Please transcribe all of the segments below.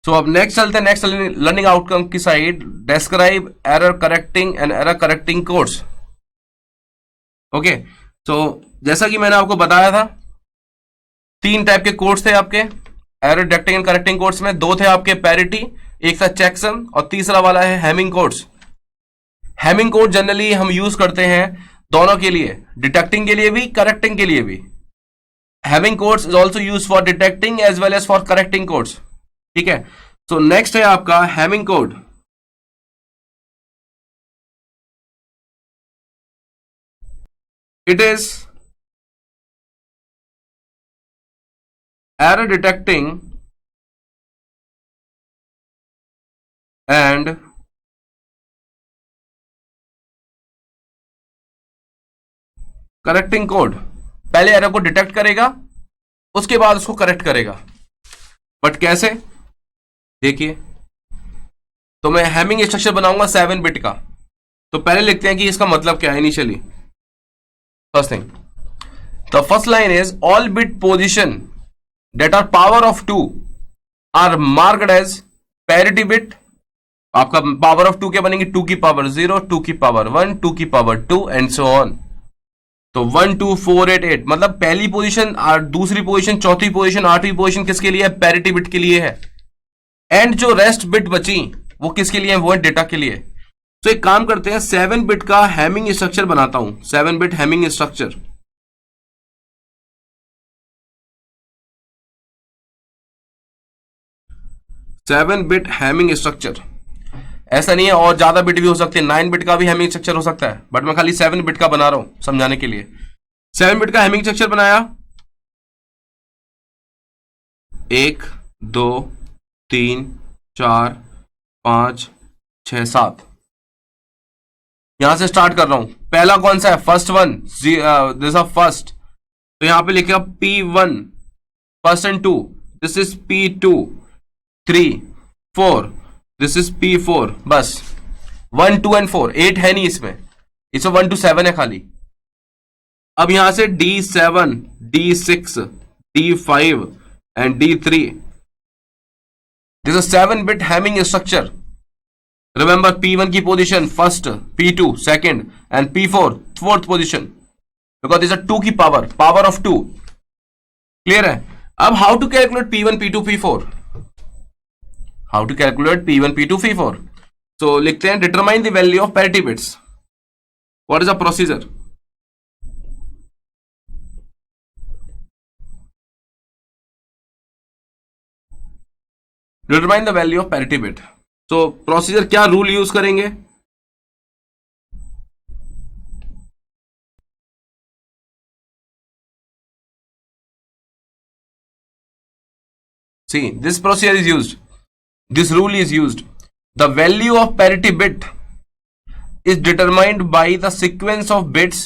सो अब नेक्स्ट चलते हैं नेक्स्ट लर्निंग आउटकम की side, describe error correcting and error correcting codes. Okay, so जैसा कि मैंने आपको बताया था 3 टाइप के कोड्स थे आपके error detecting and correcting codes में। 2 थे आपके पैरिटी, एक था चेकसम, और तीसरा वाला है Hamming codes. Hamming code generally हम यूज करते हैं दोनों के लिए, डिटेक्टिंग के लिए भी, करेक्टिंग के लिए भी। Hamming codes is also use for detecting as well as for correcting codes. ठीक है, सो नेक्स्ट है आपका Hamming code. It is error detecting and correcting code. पहले एरर को डिटेक्ट करेगा, उसके बाद उसको करेक्ट करेगा। बट कैसे, देखिए, तो मैं हैमिंग स्ट्रक्चर बनाऊंगा 7 बिट का। तो पहले लिखते हैं कि इसका मतलब क्या है initially. First thing, the first line is all bit position that are power of 2 are marked as parity bit। आपका पावर ऑफ 2 क्या बनेंगे, 2 की पावर 0, 2 की पावर 1, 2 की पावर 2 एंड सो ऑन। तो 1 2 4 8 8 मतलब पहली पोजीशन, दूसरी पोजीशन, चौथी पोजीशन, 8वीं पोजीशन किसके लिए है, पैरिटी बिट के लिए है। एंड जो रेस्ट बिट बची वो किसके लिए है, वो है डेटा के लिए। तो एक काम करते हैं, 7 बिट का हैमिंग स्ट्रक्चर बनाता हूं, 7 bit Hamming structure. Seven bit Hamming structure, ऐसा नहीं है और ज्यादा बिट भी हो सकते हैं, 9 बिट का भी हैमिंग स्ट्रक्चर हो सकता है, बट मैं खाली 7 बिट का बना रहा हूं समझाने के लिए। 7 बिट का हैमिंग स्ट्रक्चर बनाया, 1 2 3 4 5 6 7, यहां से स्टार्ट कर रहा हूं। पहला कौन सा है, first one, this of first, तो यहां पे लिखेगा P1 first and 2, this is P2 3 4, this is P4। बस 1 2 एंड 4, 8 है नहीं इसमें 1 to 7 है खाली। अब यहां से D7 D6 D5 and D3, this is 7 bit Hamming structure. Remember P1 की position first, P2 second and P4 fourth position, because this is 2 की पावर ऑफ 2। क्लियर है। अब how to calculate P1 P2 P4, how to calculate P1 P2 P4। so लिखते हैं determine the value of parity bits। what is the procedure, determine the value of parity bit। so procedure क्या rule use करेंगे, see this procedure is used, this rule is used, the value of parity bit is determined by the sequence of bits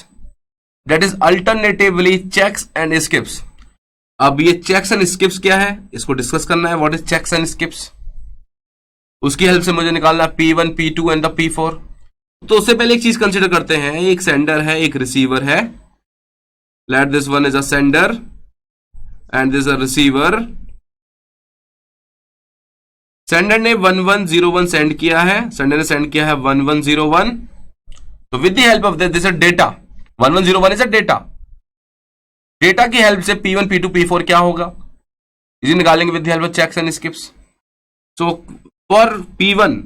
that is alternatively checks and skips। अब ये checks and skips क्या है, इसको discuss करना है। what is checks and skips, उसकी help से मुझे निकालना है P1 P2 and the P4। तो उससे पहले एक चीज कंसिडर करते हैं, एक सेंडर है एक रिसीवर है। Let this one is a sender and this a receiver. Sender ने 1101 सेंड किया है, सेंडर ने सेंड किया है 1101। तो with the help of this data 1101 is a data, data की हेल्प से P1 P2 P4 क्या होगा इसे निकालेंगे with the help of checks and skips. So for P1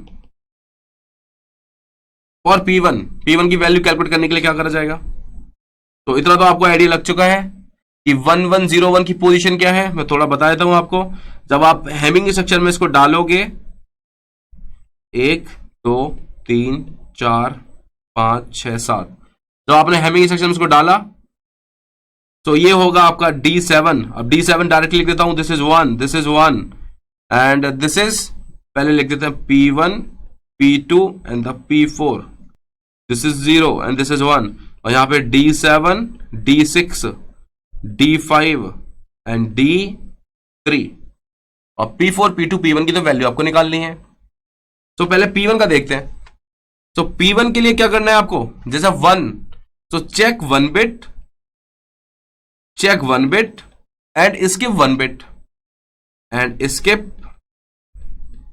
की वैल्यू कैलकुलेट करने के लिए क्या करा जाएगा, तो इतना तो आपको आइडिया लग चुका है कि 1101 की पोजीशन क्या है। मैं थोड़ा बता देता हूं आपको। जब आप हैमिंग स्ट्रक्चर में इसको डालोगे 1 2 3 4 5 6 7, जब आपने हैमिंग स्ट्रक्चर में इसको डाला तो ये होगा आपका D7। अब D7 डायरेक्टली लिख देता हूं, this is 1, this is 1 and this is, पहले लिख देते हैं P1 P2 and the P4, this is 0 and this is 1। और यहां पे D7 D6 D5 and D3 और P4 P2 P1 की तो वैल्यू आपको निकालनी है। तो पहले P1 का देखते हैं। तो P1 के लिए क्या करना है आपको, जैसा 1 तो check 1 bit and skip 1 bit and skip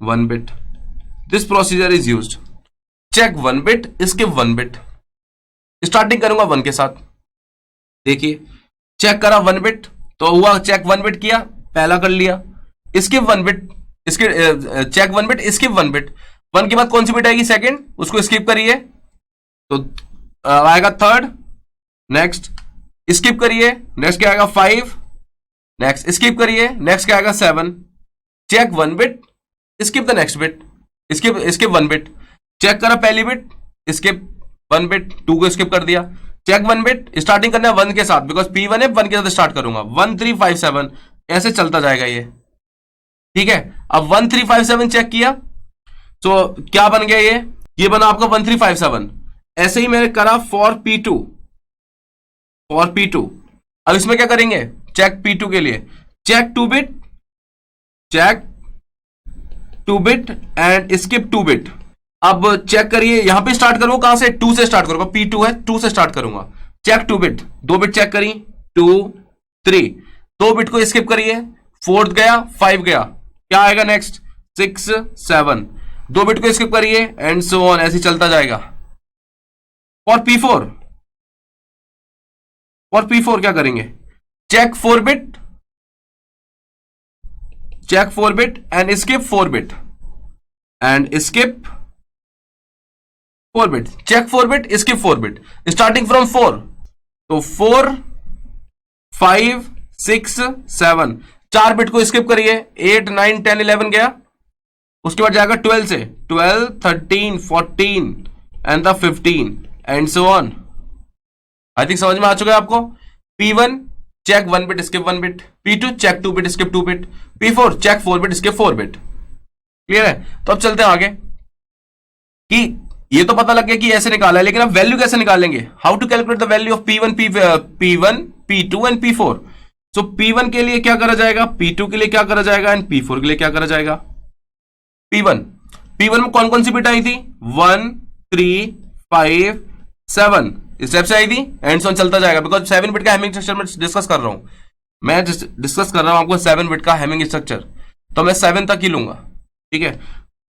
1 bit. This procedure is used. Check 1 bit, skip 1 bit. Starting करूंगा 1 के साथ. देखिए चेक करा 1 बिट तो हुआ, चेक 1 बिट किया, पहला कर लिया. Skip 1 bit, check 1 bit, skip 1 bit. 1 के बाद कौन सी बिट आएगी? सेकंड, उसको स्किप करिए तो आएगा थर्ड. नेक्स्ट स्किप करिए, नेक्स्ट क्या आएगा? 5. नेक्स्ट स्किप करिए, नेक्स्ट क्या आएगा? 7. Check 1 bit, skip the next bit, skip 1 bit. Check करा पहली बिट, स्किप 1 बिट, 2 को स्किप कर दिया. चेक 1 बिट, स्टार्टिंग करना है 1 के साथ, बिकॉज P1 है, 1 के साथ स्टार्ट करूंगा. 1 3 5 7 ऐसे चलता जाएगा ये. ठीक है, अब 1 3 5 7 चेक किया तो क्या बन गया? ये बना आपका 1 3 5 7. ऐसे ही मैंने करा फॉर P2. अब इसमें क्या करेंगे? चेक P2 के लिए check 2 bit, check 2 bit and skip 2 bit. अब चेक करिए, यहां पे स्टार्ट करूंगा कहां से? 2 से स्टार्ट करूंगा. P2 है, 2 से स्टार्ट करूंगा. चेक 2 बिट, 2 बिट चेक करी, 2 3. 2 बिट को स्किप करिए, 4 गया, 5 गया, क्या आएगा नेक्स्ट? 6 7. 2 बिट को स्किप करिए एंड सो ऑन, ऐसे चलता जाएगा. फॉर P4 क्या करेंगे? Check 4 bit, check 4 bit and skip 4 bit and skip 4 bit. Check 4 bit, skip 4 bit. Starting from 4, तो 4 5 6 7. 4 बिट को स्किप करिए, 8 9 10 11 गया. उसके बाद जाएगा 12 से, 12 13 14 and the 15 and so on. I think समझ में आ चुका है आपको. P1 check 1 bit, skip 1 bit. P2 check 2 bit, skip 2 bit. P4 check 4 bit, skip 4 bit. Clear है? तो अब चलते हैं आगे कि ये तो पता लग गया कि ऐसे निकाला है, लेकिन अब वैल्यू कैसे निकालेंगे? How to calculate the value of P1 P2 and P4. So P1 के लिए क्या करा जाएगा, P2 के लिए क्या करा जाएगा एंड P4 के लिए क्या करा जाएगा? P1 में कौन कौन सी बिट आई थी? 1 3 5 7 स्टेप से आई थी. एंड ऑन चलता जाएगा, बिकॉज 7 बिट का हैमिंग स्ट्रक्चर में डिस्कस कर रहा हूं. मैं डिस्कस कर रहा हूं आपको 7 बिट का हैमिंग स्ट्रक्चर, तो मैं 7 तक ही लूंगा. ठीक है.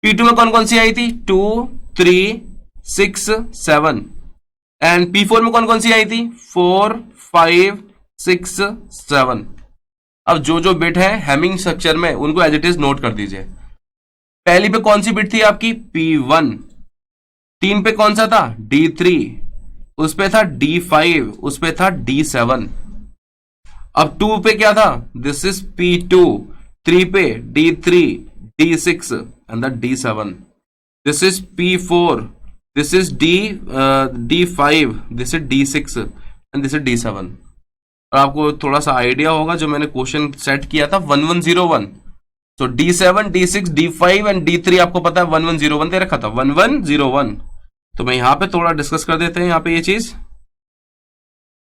P2 में कौन कौन सी आई थी? 2 3 6 7. एंड P4 में कौन कौन सी आई थी? 4 5 6 7. अब जो जो बिट है हैमिंग स्ट्रक्चर में उनको एज इट इज नोट कर दीजिए. पहली पे कौन सी बिट थी आपकी? P1. 3 पे कौन सा था? D3. उस पे था D5, उस पे था D7. अब 2 पे क्या था? This is P2. 3 पे D3 D6 and the D7. This is P4. This is D5. This is D6 and this is D7. और आपको थोड़ा सा आइडिया होगा जो मैंने क्वेश्चन सेट किया था 1101. तो D7 D6 D5 and D3 आपको पता है 1101 दे रखा था, 1101. तो मैं यहां पे थोड़ा डिस्कस कर देते हैं यहां पे ये चीज.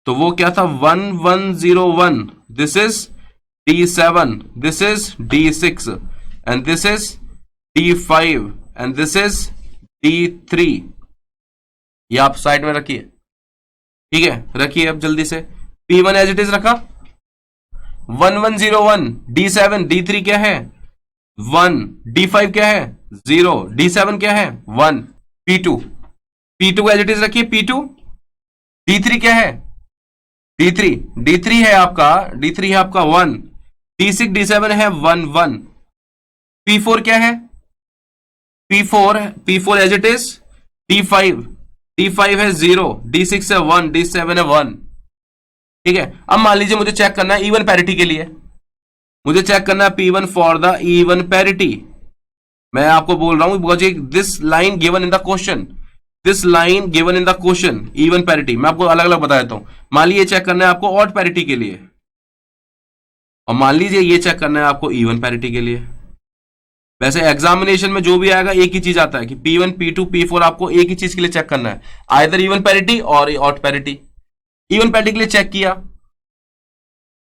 तो वो क्या था? 1101. This is D7, this is D6 and this is D5 and this is D3. ये आप साइड में रखिए. ठीक है, रखिए अब जल्दी से. P1 एज इट इज रखा. 1101. D7 D3 क्या है? 1. D5 क्या है? 0. D7 क्या है? 1. P2 एज इट इज रखिए. P2. D3 क्या है? D3 है आपका 1. D6 D7 है 1 1. P4 क्या है? P4 as it is. D5 है 0. D6 है 1. D7 है 1. ठीक है. अब मान लीजिए मुझे चेक करना है इवन पैरिटी के लिए. मुझे चेक करना है P1 for the even parity. मैं आपको बोल रहा हूं because this line given in the question, even parity. मैं आपको अलग अलग बता देता हूं. मान लीजिए चेक करना है आपको ऑड पैरिटी के लिए, और मान लीजिए ये चेक करना है आपको इवन पैरिटी के लिए. वैसे एग्जामिनेशन में जो भी आएगा एक ही चीज आता है कि P1 P2 P4 आपको एक ही चीज के लिए चेक करना है, आइदर इवन पैरिटी और ऑड पैरिटी. इवन पैरिटी के लिए चेक किया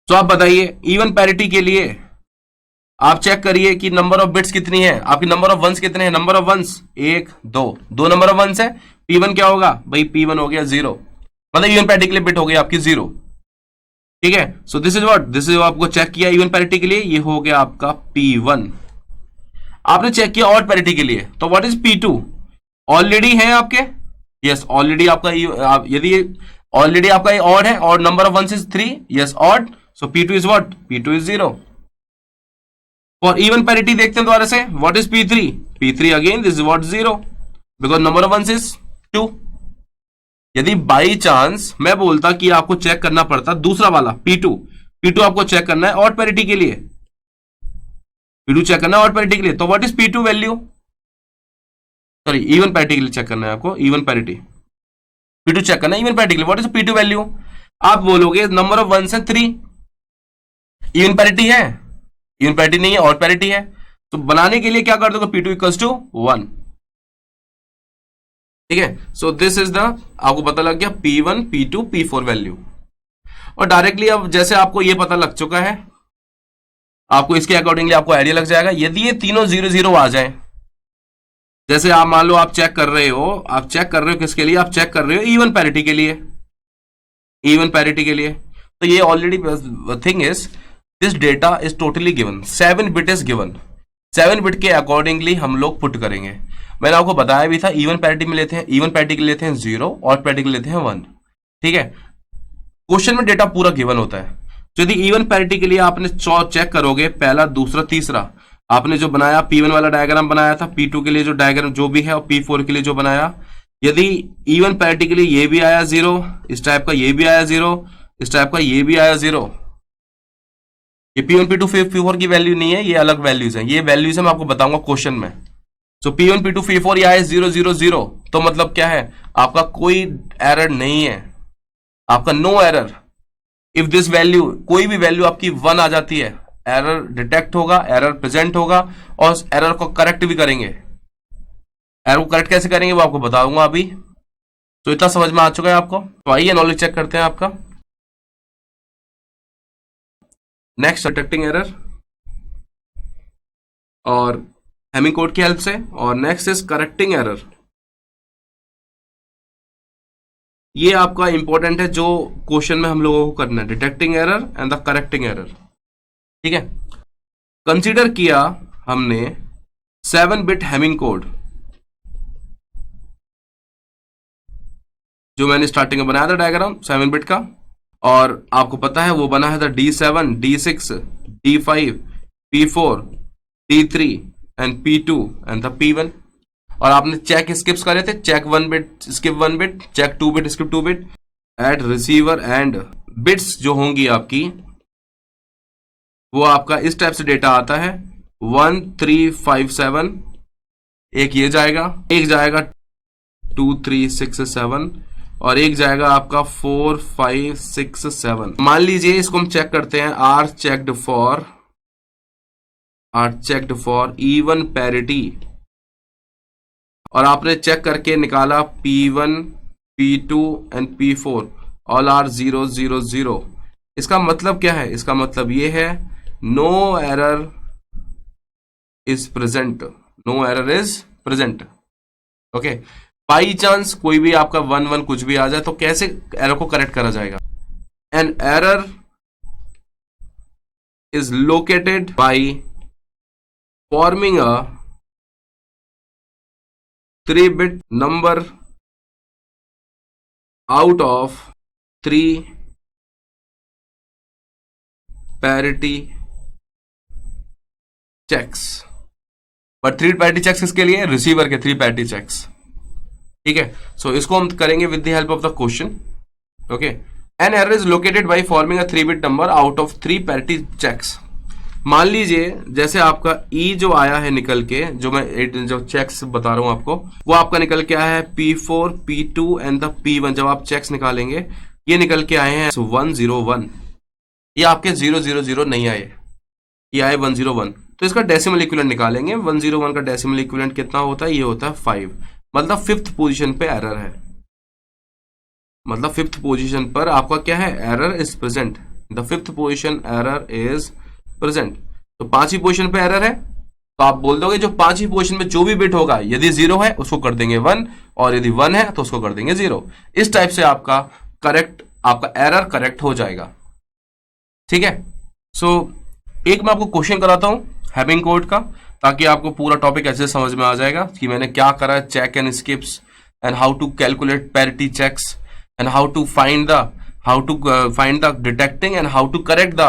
तो आप बताइए इवन पैरिटी के लिए आप चेक करिए कि नंबर ऑफ बिट्स कितनी है आपकी. नंबर ऑफ वंस कितने हैं? Number of ones 1 2 number of ones है. P1 क्या होगा भाई? P1 हो गया 0, मतलब इवन पैरिटी के लिए बिट हो गई आपकी 0. ठीक है. सो दिस इज आपको चेक किया इवन पैरिटी के लिए, ये हो गया आपका P1. आपने चेक किया ऑड पैरिटी के लिए, तो व्हाट इज P2? ऑलरेडी है आपके, यस ऑलरेडी आपका यदि ऑलरेडी आपका ये ऑड है, odd number of ones is 3, yes odd, so P2 is what? P2 is 0। For even parity देखते हैं दोबारा से, what is P3? P3 again this is what? 0, because number of ones is 2। यदि by chance मैं बोलता कि आपको check करना पड़ता दूसरा वाला P2 आपको चेक करना है ऑड पैरिटी के लिए, P2 चेक करना है ऑड पैरिटी के लिए, तो what is P2 value? Sorry, even parity के लिए चेक करना है आपको, इवन पैरिटी। P2 चेक करना है इवन पैरिटी के लिए, व्हाट इज P2 वैल्यू? आप बोलोगे नंबर ऑफ वंस है 3, इवन पैरिटी है? इवन पैरिटी नहीं है, ऑड पैरिटी है। तो बनाने के लिए क्या कर दोगे? P2 इक्वल्स टू 1, ठीक है। सो दिस इज द, आपको पता लग गया P1, P2, P4 वैल्यू। और डायरेक्टली अब जैसे आपको ये पता लग चुका है, आपको इसके अकॉर्डिंगली आपको आइडिया लग जाएगा। यदि ये तीनों 0 0 आ जाए, जैसे आप मान लो आप चेक कर रहे हो, आप चेक कर रहे हो किसके लिए? आप चेक कर रहे हो इवन पैरिटी के लिए, इवन पैरिटी के लिए। तो ये already thing is this data is totally given, 7 bit is given, 7 bit के अकॉर्डिंगली हम लोग पुट करेंगे। मैंने आपको बताया भी था, इवन पैरिटी में लेते हैं, इवन पैरिटी के लिए लेते हैं 0, ऑड पैरिटी के लिए लेते हैं 1, ठीक है। क्वेश्चन में डेटा पूरा गिवन होता है। तो यदि इवन पैरिटी के लिए आपने चेक करोगे, पहला, दूसरा, तीसरा, आपने जो बनाया P1 वाला डायग्राम बनाया था, P2 के लिए जो डायग्राम जो भी है, और P4 के लिए जो बनाया, यदि इवन पैरिटी के लिए ये भी आया 0, इस टाइप का ये भी आया 0, इस टाइप का ये भी आया 0, ये P1, P2, P4 की वैल्यू नहीं है, ये अलग वैल्यूज हैं, ये वैल्यूज मैं आपको बताऊंगा क्वेश्चन में। सो P1, P2, P4 ये आए 0 0 0, तो मतलब क्या है? आपका कोई एरर नहीं है, आपका no error. If this value, कोई भी वैल्यू आपकी 1 आ जाती है, एरर डिटेक्ट होगा, एरर प्रेजेंट होगा, और एरर को करेक्ट भी करेंगे। एरर को करेक्ट कैसे करेंगे वो आपको बताऊंगा अभी। तो इतना समझ में आ चुका है आपको? तो आइए नॉलेज चेक करते हैं आपका। नेक्स्ट डिटेक्टिंग एरर और हेमिंग कोड की हेल्प से, और नेक्स्ट इज करेक्टिंग एरर। ये आपका इंपॉर्टेंट है, जो क्वेश्चन में हम लोगों को करना है, detecting error and the correcting error, ठीक है। कंसीडर किया हमने 7 बिट हेमिंग कोड, जो मैंने स्टार्टिंग में बनाया था डायग्राम 7 बिट का, और आपको पता है वो बना है था D7, D6, D5, P4, D3 and P2 and the P1। और आपने चेक स्किप्स करे थे, check 1 bit skip 1 bit, check 2 bit skip 2 bit, at receiver end bits जो होंगी आपकी, वो आपका इस टाइप से डेटा आता है 1 3 5 7, एक ये जाएगा, एक जाएगा 2 3 6 7, और एक जाएगा आपका 4 5 6 7। मान लीजिए इसको हम चेक करते हैं, are checked for even parity, और आपने चेक करके निकाला P1, P2 and P4 all are 0 0 0। इसका मतलब क्या है? इसका मतलब ये है no error is present, no error is present, okay. By chance कोई भी आपका 1 1 कुछ भी आ जाए, तो कैसे एरर को करेक्ट करा जाएगा? An error is located by forming a 3-bit number out of 3 parity checks, but 3 parity checks किसके लिए? रिसीवर के 3 पैरिटी चेक्स, ठीक है। सो इसको हम करेंगे with the help of the question, okay. An error is located by forming a 3-bit number out of 3 parity checks. मान लीजिए जैसे आपका ई जो आया है निकल के, जो मैं जो चेक्स बता रहा हूं आपको, वो आपका निकल के आया है P4, P2 and the P1। जब आप चेक्स निकालेंगे, ये निकल के आए हैं 101, ये आपके 000 नहीं आए, ये आए 101। तो इसका डेसिमल इक्विवेलेंट निकालेंगे। 101 का डेसिमल इक्विवेलेंट कितना होता है? ये होता है 5, मतलब 5th पोजीशन पे एरर है, मतलब 5th पोजीशन पर आपका क्या है? Error is present, the 5th position error is present. तो 5वीं पोजीशन पे एरर है, तो आप बोल दोगे जो 5वीं पोजीशन में जो भी बिट होगा, यदि 0 है उसको कर देंगे 1, और यदि 1 है तो उसको कर देंगे 0। इस टाइप से आपका एरर करेक्ट हो जाएगा, ठीक है। सो एक मैं आपको क्वेश्चन कराता हूं हेमिंग कोड का, ताकि आपको पूरा टॉपिक ऐसे समझ में आ जाएगा कि मैंने क्या करा है, check and skips and how to calculate parity checks and how to find the detecting and how to correct the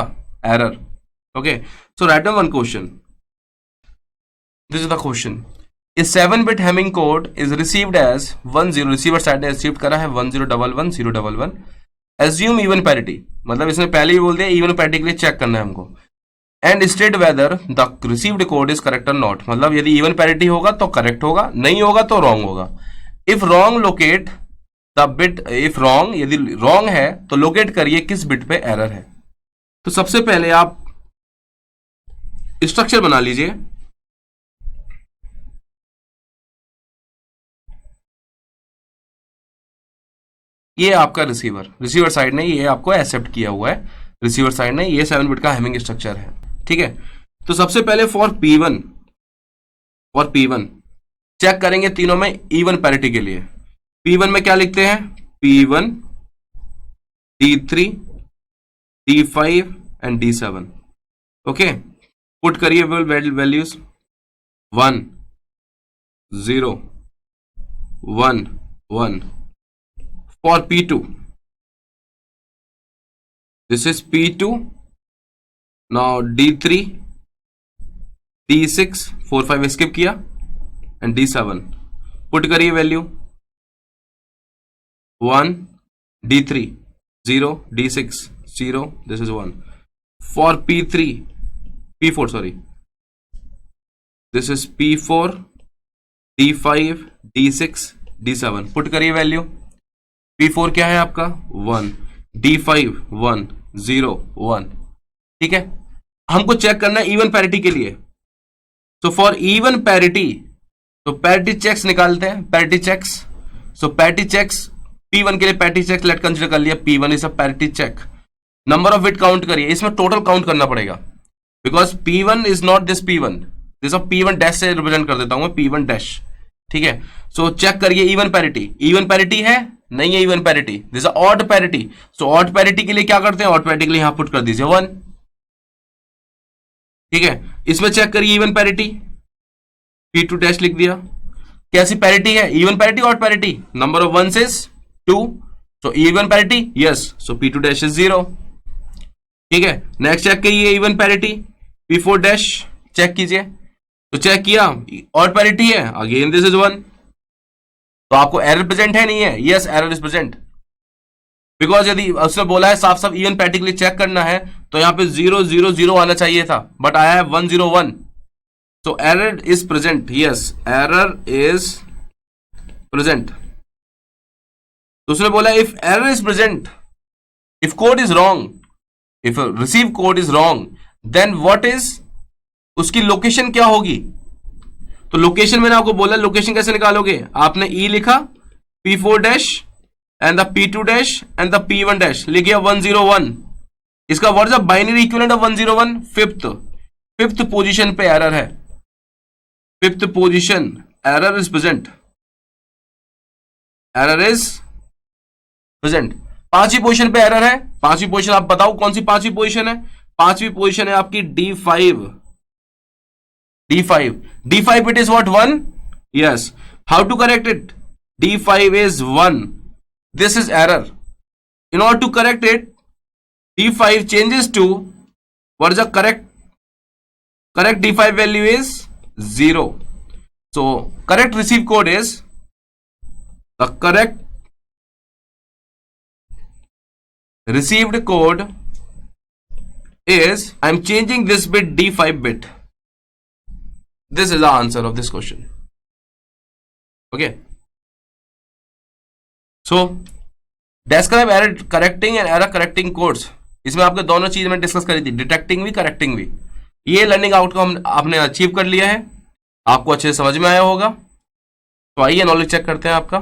error. Okay, so write down one question. This is the question. A 7-bit Hamming code is received as 10. Receiver side ने received करा है 1011 Assume even parity. मतलब इसने पहले ही बोल दिया even parity के लिए चेक करना है हमको. And state whether the received code is correct or not. मतलब यदि even parity होगा तो correct होगा, नहीं होगा तो wrong होगा. If wrong, locate the bit. If wrong, यदि wrong है तो locate करिए किस bit पे error है. तो सबसे पहले आप स्ट्रक्चर बना लीजिए. ये आपका रिसीवर साइड ने ये आपको एक्सेप्ट किया हुआ है. रिसीवर साइड ने ये 7 बिट का हैमिंग स्ट्रक्चर है. ठीक है, तो सबसे पहले फॉर P1 चेक करेंगे तीनों में इवन पैरिटी के लिए. P1 में क्या लिखते हैं? P1 D3 D5 and D7. Okay, put करिए values 1 0 1 1. For P2 this is P2. Now D3 D6 4 5 skip किया एंड D7. पुट करिए value 1 D3 0 D6 0. This is 1. For P4 sorry, this is P4 D5 D6 D7. Put करिए value. P4 क्या है आपका? 1. D5 1 0 1. ठीक है, हमको check करना है इवन पैरिटी के लिए. सो फॉर इवन पैरिटी तो पैरिटी चेक्स निकालते हैं. पैरिटी चेक्स, सो पैरिटी चेक्स P1 के लिए पैरिटी चेक्स लेट कंसिडर कर लिया. P1 is a parity check. Number of bit count करिए. इसमें टोटल काउंट करना पड़ेगा because P1 is not this P1. This P1 dash से रिप्रेजेंट कर देता हूं मैं, P1 डैश. ठीक है, सो चेक करिए इवन पैरिटी. इवन पैरिटी है? नहीं है even parity. This odd parity. So odd parity के लिए क्या करते हैं? ऑड पैरिटी के लिए यहां पुट कर दीजिए 1. ठीक है, इसमें चेक करिए इवन पैरिटी. P2 डैश लिख दिया. कैसी पैरिटी है? Even parity, odd parity? Number of ones is 2. So even parity, yes. So P2 dash is 0. ठीक है, नेक्स्ट चेक कीजिए even parity. P4 dash check कीजिए. तो चेक किया, ऑड पैरिटी है, अगेन दिस इज 1. तो आपको एरर प्रेजेंट है नहीं है? Yes, error is present. Because यदि उसने बोला है साफ साफ इवन पैरिटी के लिए चेक करना है तो यहां पे 0 0 0 आना चाहिए था, बट आया है 1 0 1. तो error is present. Yes, error is present. तो उसने बोला if error is present, if code is wrong, if receive code is wrong, then what is उसकी लोकेशन क्या होगी? तो लोकेशन मैंने आपको बोला, लोकेशन कैसे निकालोगे? आपने E लिखा, P4 dash and the P2 dash and the P1 dash लिख गया 101. इसका what is the binary equivalent of 101? Fifth position पे एरर है. Fifth position error is present. Error is present. पांचवी पोजीशन पे एरर है. पांचवी पोजीशन आप बताओ कौन सी पांचवी पोजीशन है? पांचवी पोजीशन है आपकी D5. D5 it is what? 1? Yes. How to correct it? D5 is 1. This is error. In order to correct it, D5 changes to what is the correct D5 value is 0. So correct receive code is the correct received code is I'm changing this bit D5 bit. This is the answer of this question. Okay. So describe error correcting and error correcting codes. इसमें आपके दोनों चीज में discuss करी थी, detecting भी correcting भी. ये लर्निंग आउटकम आपने अचीव कर लिया है, आपको अच्छे से समझ में आया होगा. तो आइए नॉलेज चेक करते हैं आपका.